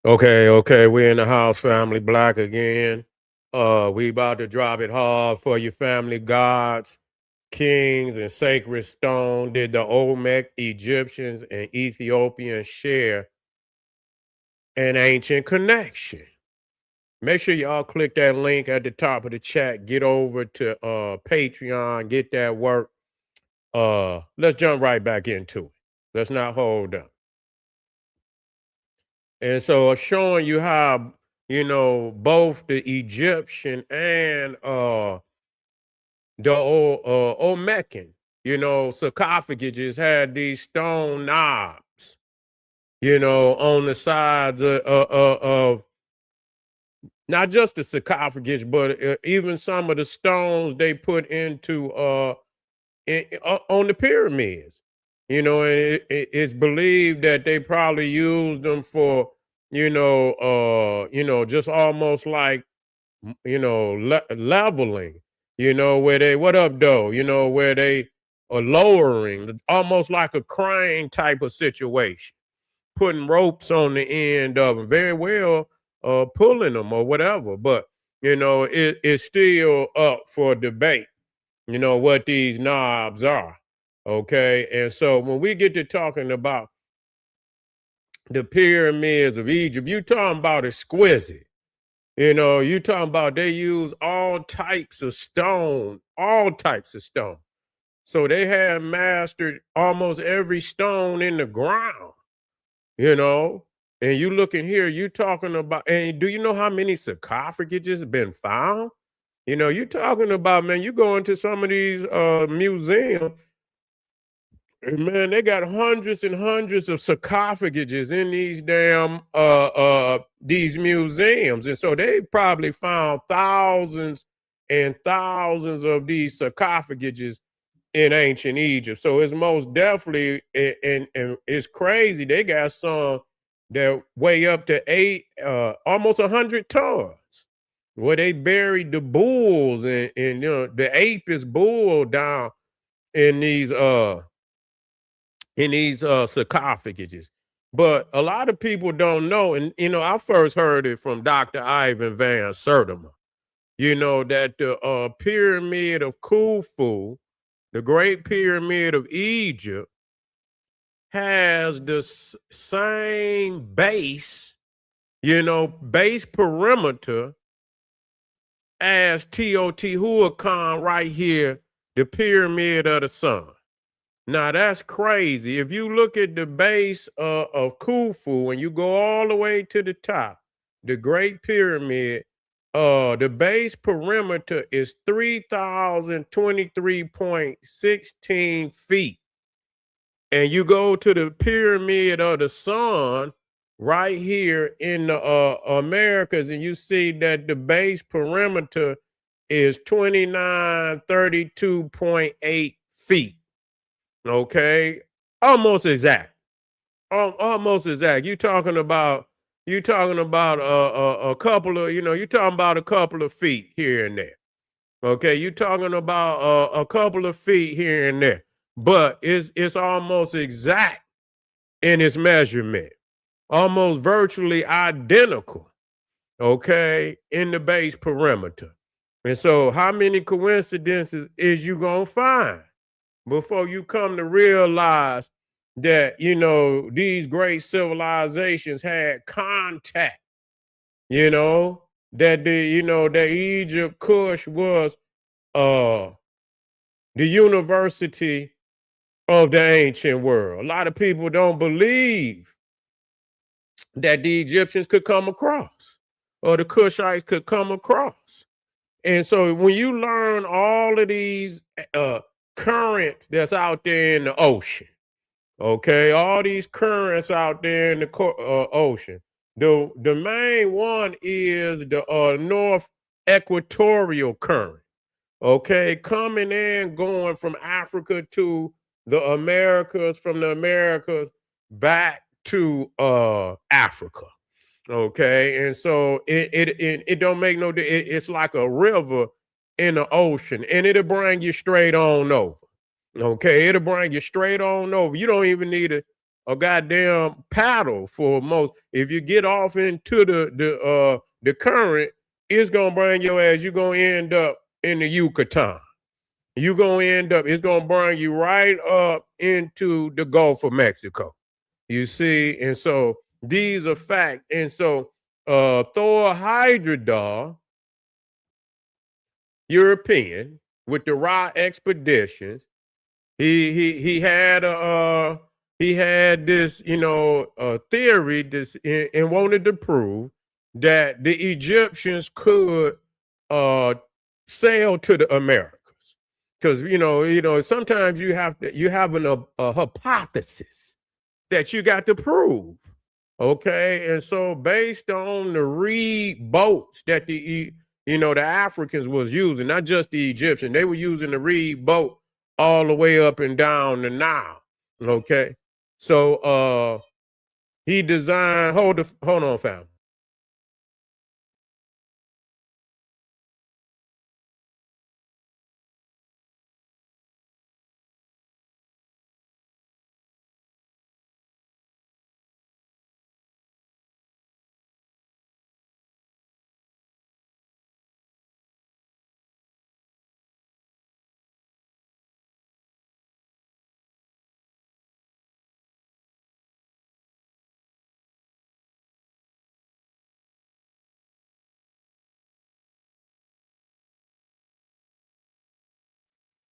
Okay, we're in the house, family black again. We about to drop it hard for your family gods, kings, and sacred stone. Did the Olmec Egyptians and Ethiopians share an ancient connection? Make sure y'all click that link at the top of the chat. Get over to Patreon, get that work. Let's jump right back into it. Let's not hold up. And so showing you how, both the Egyptian and the Olmecan, sarcophaguses had these stone knobs, on the sides of not just the sarcophagus, but even some of the stones they put into on the pyramids. And it's believed that they probably used them for, just almost like leveling, where they, what up, though, where they are lowering, almost like a crane type of situation, putting ropes on the end of them, very well, pulling them or whatever. But, it's still up for debate, what these knobs are. Okay. And so when we get to talking about the pyramids of Egypt, you talking about exquisite. You talking about they use all types of stone, all types of stone. So they have mastered almost every stone in the ground, you know. And you looking here, you talking about, and do you know how many sarcophaguses have been found? You talking about, man, you go into some of these museums, and man, they got hundreds and hundreds of sarcophaguses in these damn these museums. And so they probably found thousands and thousands of these sarcophaguses in ancient Egypt. So it's most definitely, and it's crazy. They got some that weigh up to almost 100 tons, where they buried the bulls and the apis bull down in these sarcophaguses. But a lot of people don't know, and I first heard it from Dr. Ivan Van Sertima. That the pyramid of Khufu, the Great Pyramid of Egypt, has the same base, base perimeter as Teotihuacan right here, the Pyramid of the Sun. Now that's crazy. If you look at the base of Khufu and you go all the way to the top, the Great Pyramid, the base perimeter is 3,023.16 feet. And you go to the Pyramid of the Sun right here in the Americas, and you see that the base perimeter is 2,932.8 feet. Okay, almost exact. Almost exact. You talking about a couple of, you talking about a couple of feet here and there. Okay, you talking about a couple of feet here and there, but it's almost exact in its measurement, almost virtually identical. Okay, in the base perimeter. And so, how many coincidences is you gonna find before you come to realize that these great civilizations had contact, that that Egypt Kush was uh the university of the ancient world. A lot of people don't believe that the Egyptians could come across or the Kushites could come across. And so when you learn all of these currents that's out there in the ocean, okay, all these currents out there in the ocean. The main one is the North Equatorial Current. Okay, coming in, going from Africa to the Americas, from the Americas back to Africa. Okay, and so it don't make no. It's like a river in the ocean, and it'll bring you straight on over. Okay, it'll bring you straight on over. You don't even need a goddamn paddle for most. If you get off into the current, it's gonna bring your ass. You're gonna end up in the Yucatan. You're gonna end up. It's gonna bring you right up into the Gulf of Mexico. You see, and so these are facts. And so Thor Heyerdahl, European, with the Ra expeditions, he had this, theory, this, and wanted to prove that the Egyptians could uh sail to the Americas. Because sometimes you have a hypothesis that you got to prove. Okay. And so based on the reed boats that the Africans was using, not just the Egyptian, they were using the reed boat all the way up and down the Nile. Okay. So he designed, hold on, fam.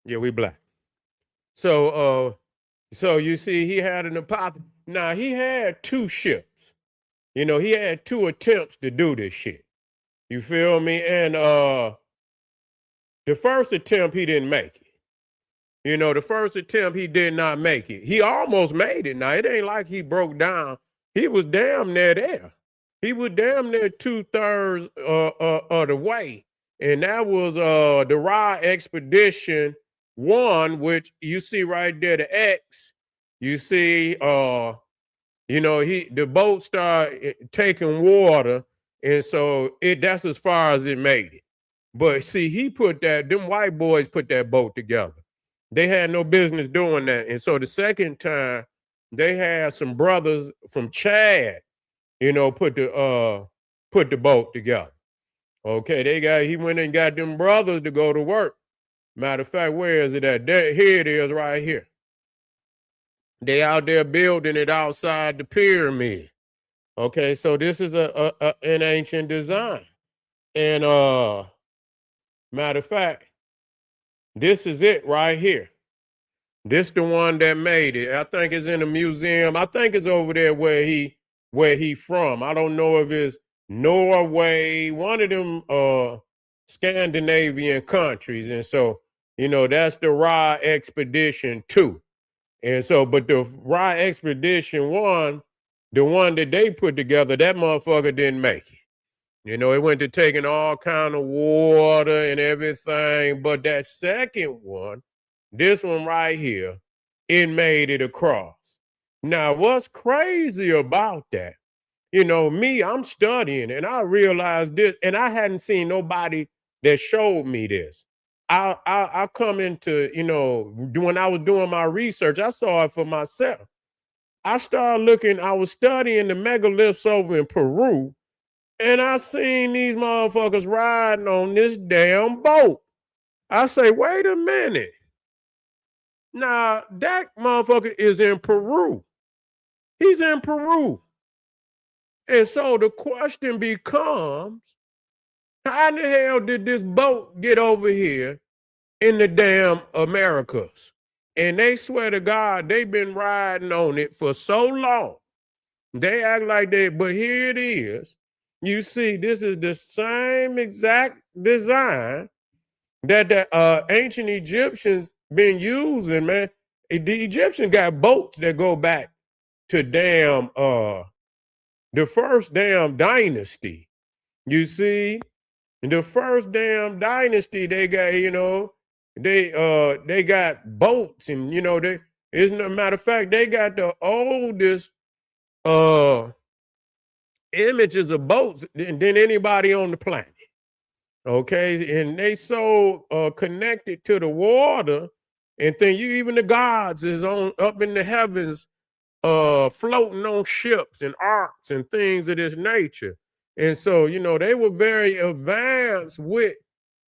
Yeah, we black. So you see, he had an hypothesis. Now he had two ships. He had two attempts to do this shit. You feel me? And the first attempt he didn't make it. The first attempt he did not make it. He almost made it. Now it ain't like he broke down. He was damn near there. He was damn near 2/3 of the way, and that was the Ra Expedition 1, which you see right there, the X. You see, the boat started taking water, and so that's as far as it made it. But see, them white boys put that boat together. They had no business doing that. And so the second time, they had some brothers from Chad, put the boat together. Okay, he went and got them brothers to go to work. Matter of fact, where is it at? Here it is right here. They out there building it outside the pyramid. Okay, so this is an ancient design. And matter of fact, this is it right here. This the one that made it. I think it's in a museum. I think it's over there where he from. I don't know if it's Norway, one of them Scandinavian countries. And so, that's the Ra Expedition 2. And so, but the Ra Expedition 1, the one that they put together, that motherfucker didn't make it. It went to taking all kind of water and everything. But that second one, this one right here, it made it across. Now, what's crazy about that? I'm studying and I realized this, and I hadn't seen nobody that showed me this. I come into, when I was doing my research, I saw it for myself. I was studying the megaliths over in Peru, and I seen these motherfuckers riding on this damn boat. I say, wait a minute. Now, that motherfucker is in Peru. He's in Peru. And so the question becomes, how in the hell did this boat get over here in the damn Americas? And they swear to God, they've been riding on it for so long. They act like but here it is. You see, this is the same exact design that the ancient Egyptians been using, man. The Egyptians got boats that go back to the first damn dynasty. You see, the first damn dynasty, they got, they got boats, and as a matter of fact, they got the oldest images of boats than anybody on the planet. Okay, and they so connected to the water, and then even the gods is on up in the heavens floating on ships and arks and things of this nature. And so, they were very advanced with,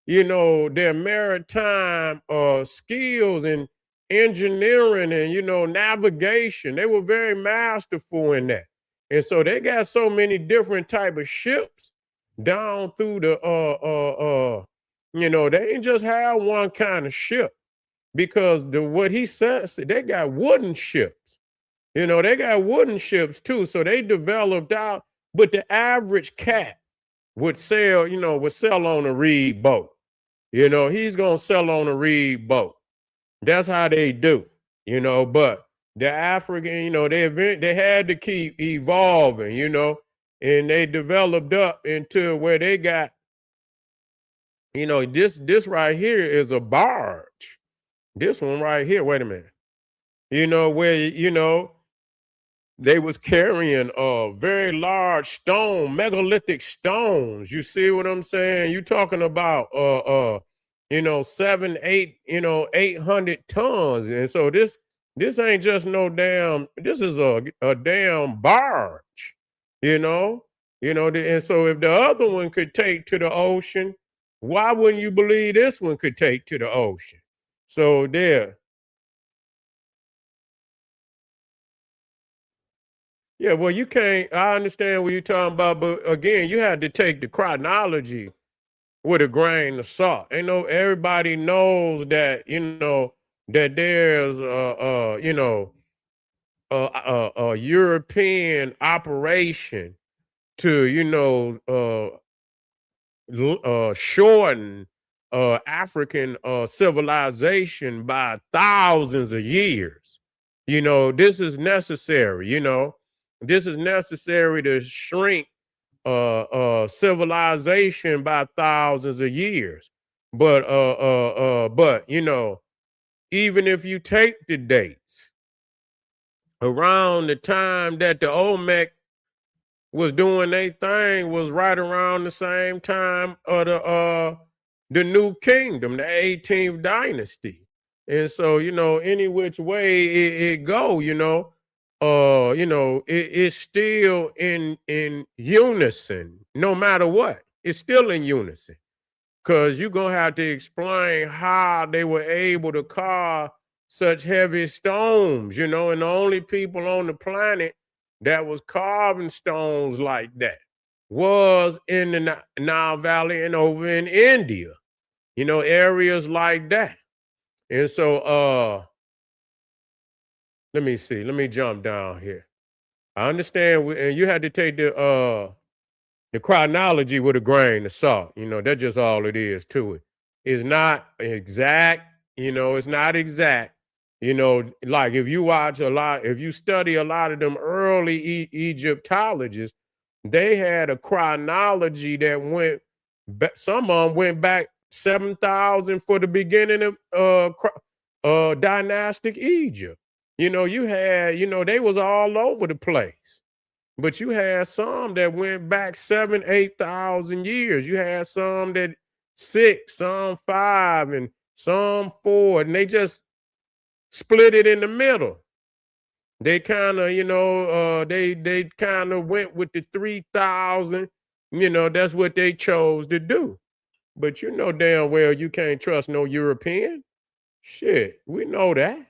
their maritime skills and engineering and, navigation. They were very masterful in that. And so they got so many different type of ships down through they ain't just have one kind of ship because what he says, they got wooden ships. They got wooden ships too. So they developed out, but the average cat would sell on a reed boat. He's gonna sell on a reed boat. That's how they do, but the African, they had to keep evolving, and they developed up into where they got, this right here is a barge. This one right here, wait a minute. Where, they was carrying very large megalithic stones. You see what I'm saying? You talking about 7, 8, 800 tons. And so this ain't just no damn, this is a damn barge, and so if the other one could take to the ocean, why wouldn't you believe this one could take to the ocean? So there. Yeah, well, you can't. I understand what you're talking about, but again, you had to take the chronology with a grain of salt. Everybody knows that that there's a European operation to shorten African civilization by thousands of years. This is necessary. This is necessary to shrink civilization by thousands of years. But even if you take the dates around the time that the Olmec was doing their thing was right around the same time of the New Kingdom, the 18th dynasty. And so, any which way it go, it's still in unison, no matter what. It's still in unison. Cause you're gonna have to explain how they were able to carve such heavy stones, and the only people on the planet that was carving stones like that was in the Nile Valley and over in India, areas like that. And so let me see, let me jump down here. I understand, and you had to take the chronology with a grain of salt. That's just all it is to it. It's not exact, it's not exact. Like if you watch if you study a lot of them early Egyptologists, they had a chronology that went some of them went back 7,000 for the beginning of dynastic Egypt. You had, they was all over the place. But you had some that went back 7, 8,000 years. You had some that 6, some 5, and some 4, and they just split it in the middle. They kind of, they kind of went with the 3,000. That's what they chose to do. But you know damn well you can't trust no European. Shit, we know that.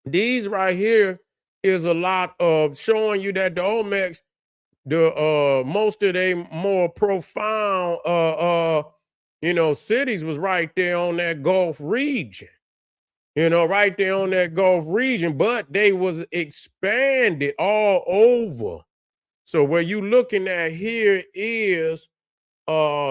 These right here is a lot of showing you that the Olmecs, the most of they more profound cities was right there on that Gulf region. Right there on that Gulf region, but they was expanded all over. So where you looking at here is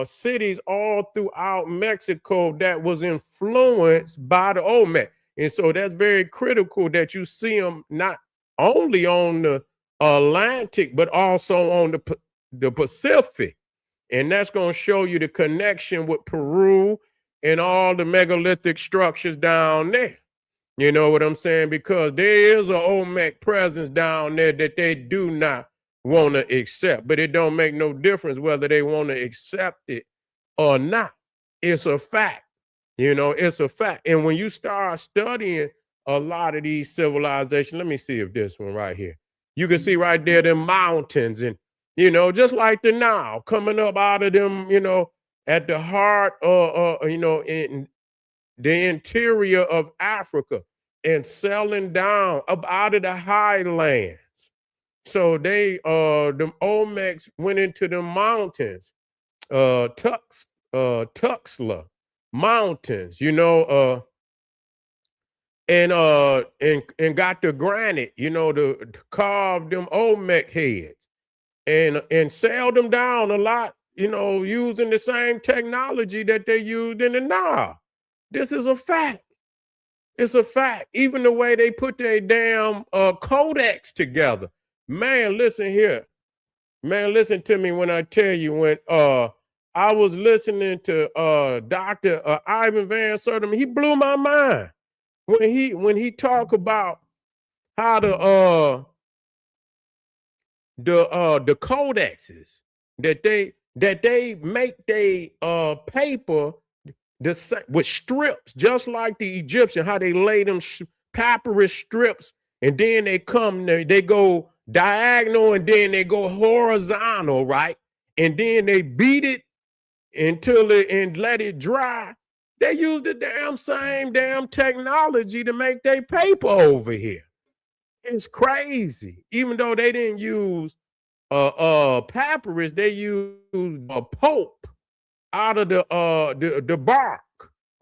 cities all throughout Mexico that was influenced by the Olmec. And so that's very critical that you see them not only on the Atlantic, but also on the Pacific. And that's going to show you the connection with Peru and all the megalithic structures down there. You know what I'm saying? Because there is an Olmec presence down there that they do not want to accept. But it don't make no difference whether they want to accept it or not. It's a fact. It's a fact. And when you start studying a lot of these civilizations. Let me see if this one right here. You can see right there them mountains and just like the Nile coming up out of them, at the heart in the interior of Africa and selling down up out of the highlands. So they the Olmecs went into the mountains, Tuxla mountains, and got the granite, to carve them Olmec heads and sell them down a lot, using the same technology that they used in the Nile. This is a fact. It's a fact. Even the way they put their damn codex together. Man, listen here. Man, listen to me when I tell you when I was listening to Dr. Ivan Van Sertima, he blew my mind when he talked about how the codexes that they make they paper with strips, just like the Egyptian, how they lay them papyrus strips, and then they go diagonal, and then they go horizontal, right? And then they beat it and let it dry. They use the same damn technology to make their paper over here. It's crazy. Even though they didn't use papyrus, they used a pulp out of the bark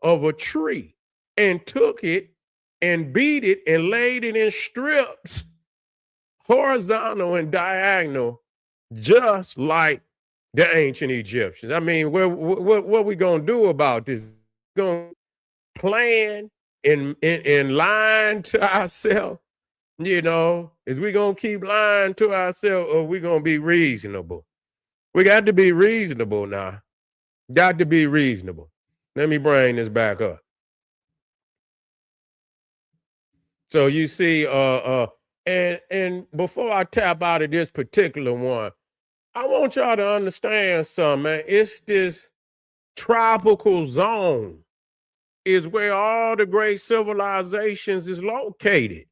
of a tree and took it and beat it and laid it in strips, horizontal and diagonal, just like the ancient Egyptians. I mean, what we gonna do about this? Gonna plan and lying to ourselves? Is we gonna keep lying to ourselves, or we gonna be reasonable? We got to be reasonable now. Got to be reasonable. Let me bring this back up. So you see, and before I tap out of this particular one, I want y'all to understand something, man. It's this tropical zone is where all the great civilizations is located.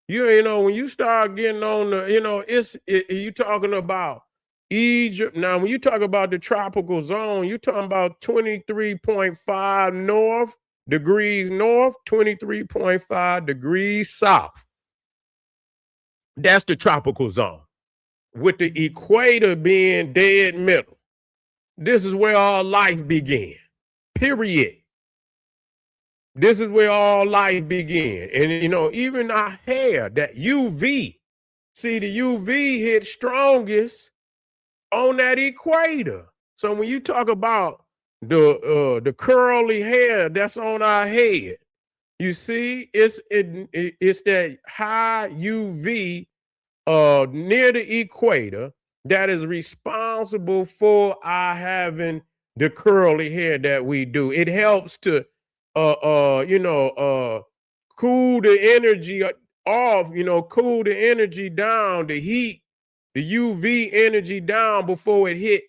When you start getting on the, you talking about Egypt. Now, when you talk about the tropical zone, you're talking about 23.5 degrees north, 23.5 degrees south. That's the tropical zone, with the equator being dead middle. This is where all life began, period. This is where all life began. And, even our hair, that UV, see, the UV hit strongest on that equator. So when you talk about the curly hair that's on our head, you see, it's that high UV near the equator that is responsible for our having the curly hair that we do. It helps to cool the energy off, cool the energy down, the heat, the UV energy down before it hit,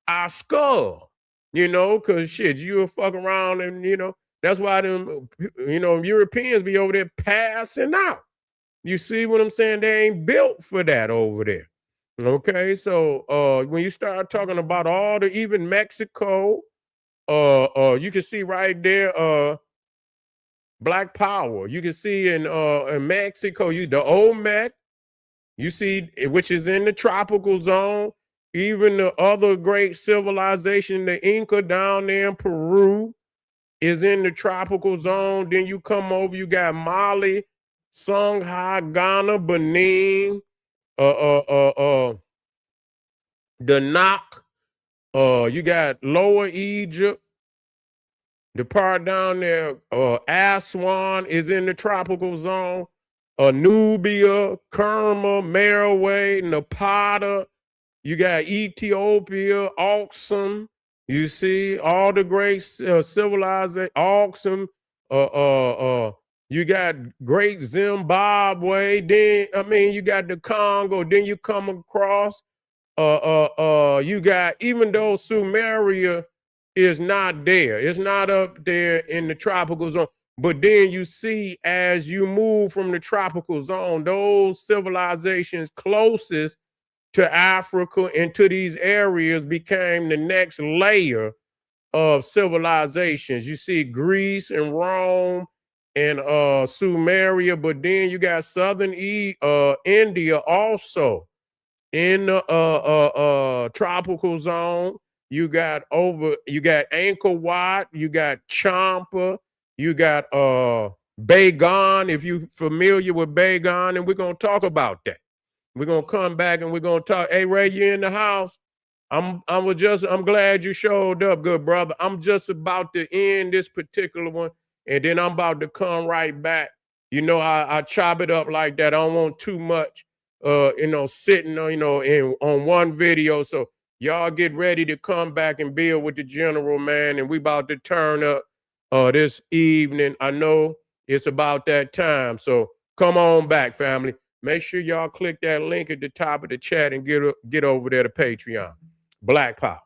our skull, because shit, you'll fuck around and, that's why them, Europeans be over there passing out. You see what I'm saying? They ain't built for that over there. Okay, so when you start talking about even Mexico, you can see right there, Black Power. You can see in Mexico, the Olmec, you see, which is in the tropical zone. Even the other great civilization, the Inca down there in Peru, is in the tropical zone. Then you come over, you got Mali, Songhai, Ghana, Benin, the Nak, you got Lower Egypt, the part down there, Aswan is in the tropical zone, Nubia, Kerma, Merowe, Napata, you got Ethiopia, Aksum, you see all the great civilization, Aksum, you got great Zimbabwe, then you got the Congo, then you come across you got, even though Sumeria is not there, it's not up there in the tropical zone, But then you see, as you move from the tropical zone, those civilizations closest to Africa and to these areas became the next layer of civilizations. You see Greece and Rome and Sumeria, but then you got southern India also in the tropical zone. You got Angkor Wat, you got Champa, you got Bagan, if you're familiar with Bagan, and we're gonna talk about that. We're gonna come back and we're gonna talk. Hey Ray, you in the house? I'm glad you showed up, good brother. I'm just about to end this particular one, and then I'm about to come right back. You know, I chop it up like that. I don't want too much sitting on one video. So y'all get ready to come back and build with the general, man. And we about to turn up this evening. I know it's about that time. So come on back, family. Make sure y'all click that link at the top of the chat and get over there to Patreon. Black Pop.